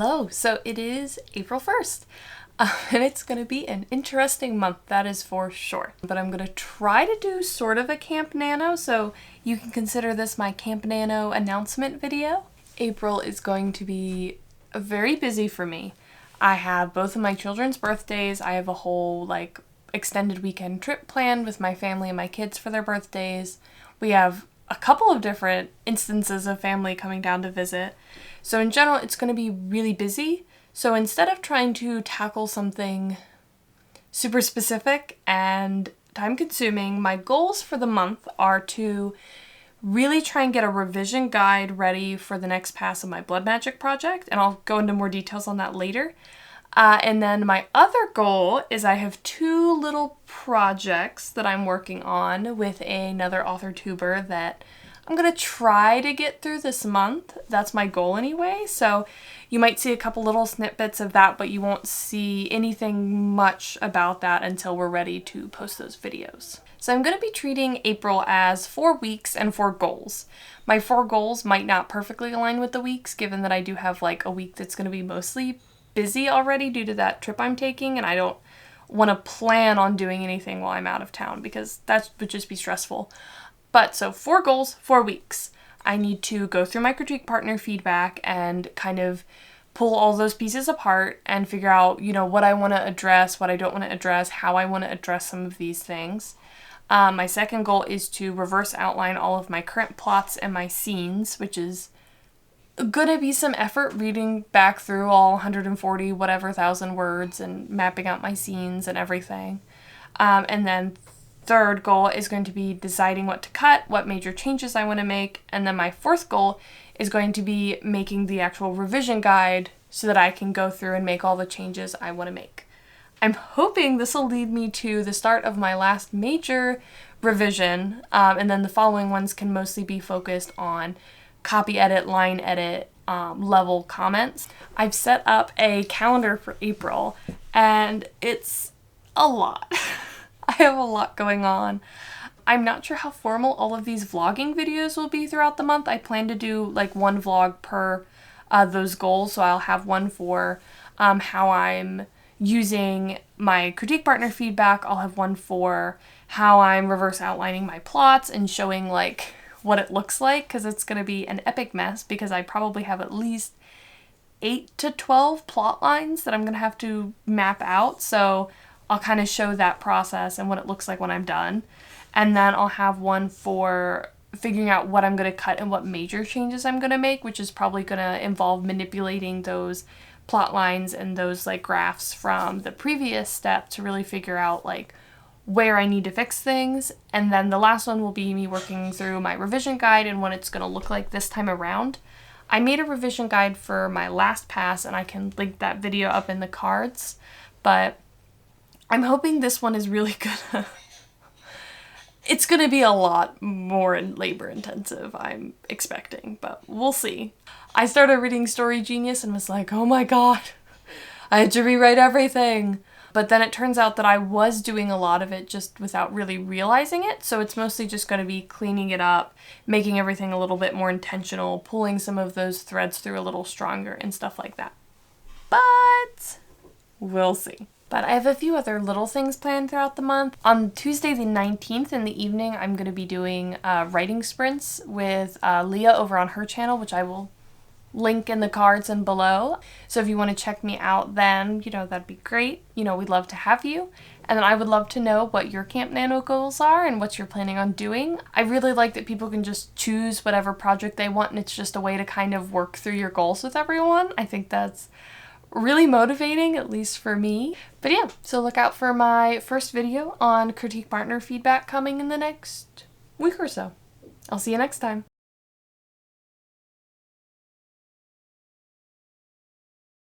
Hello, so it is April 1st, and it's going to be an interesting month, that is for sure. But I'm going to try to do sort of a Camp Nano, so you can consider this my Camp Nano announcement video. April is going to be very busy for me. I have both of my children's birthdays. I have a whole extended weekend trip planned with my family and my kids for their birthdays. We have a couple of different instances of family coming down to visit. So in general, it's going to be really busy. So instead of trying to tackle something super specific and time consuming, my goals for the month are to really try and get a revision guide ready for the next pass of my blood magic project. And I'll go into more details on that later. And then my other goal is I have two little projects that I'm working on with another author tuber that I'm going to try to get through this month. That's my goal anyway. So you might see a couple little snippets of that, but you won't see anything much about that until we're ready to post those videos. So I'm going to be treating April as 4 weeks and 4 goals. My 4 goals might not perfectly align with the weeks, given that I do have a week that's going to be mostly busy already due to that trip I'm taking, and I don't want to plan on doing anything while I'm out of town because that would just be stressful. But so 4 goals, 4 weeks. I need to go through my critique partner feedback and kind of pull all those pieces apart and figure out, what I want to address, what I don't want to address, how I want to address some of these things. My second goal is to reverse outline all of my current plots and my scenes, which is gonna be some effort reading back through all 140 whatever thousand words and mapping out my scenes and everything. And then third goal is going to be deciding what to cut, what major changes I want to make, and then my fourth goal is going to be making the actual revision guide so that I can go through and make all the changes I want to make. I'm hoping this will lead me to the start of my last major revision, and then the following ones can mostly be focused on copy edit, line edit, level comments. I've set up a calendar for April, and it's a lot. I have a lot going on. I'm not sure how formal all of these vlogging videos will be throughout the month. I plan to do one vlog per those goals, so I'll have one for how I'm using my critique partner feedback. I'll have one for how I'm reverse outlining my plots and showing what it looks like, because it's going to be an epic mess because I probably have at least 8 to 12 plot lines that I'm going to have to map out. So I'll kind of show that process and what it looks like when I'm done. And then I'll have one for figuring out what I'm going to cut and what major changes I'm going to make, which is probably going to involve manipulating those plot lines and those graphs from the previous step to really figure out where I need to fix things. And then the last one will be me working through my revision guide and what it's going to look like this time around. I made a revision guide for my last pass, and I can link that video up in the cards, but I'm hoping this one is really gonna it's gonna be a lot more labor intensive, I'm expecting, but we'll see. I started reading Story Genius and was like, oh my god, I had to rewrite everything. But then it turns out that I was doing a lot of it just without really realizing it. So it's mostly just going to be cleaning it up, making everything a little bit more intentional, pulling some of those threads through a little stronger and stuff like that. But we'll see. But I have a few other little things planned throughout the month. On Tuesday the 19th in the evening, I'm going to be doing writing sprints with Leah over on her channel, which I will link in the cards and below. So if you want to check me out then, that'd be great. We'd love to have you. And then I would love to know what your Camp Nano goals are and what you're planning on doing. I really like that people can just choose whatever project they want, and it's just a way to kind of work through your goals with everyone. I think that's really motivating, at least for me. But yeah, so look out for my first video on critique partner feedback coming in the next week or so. I'll see you next time.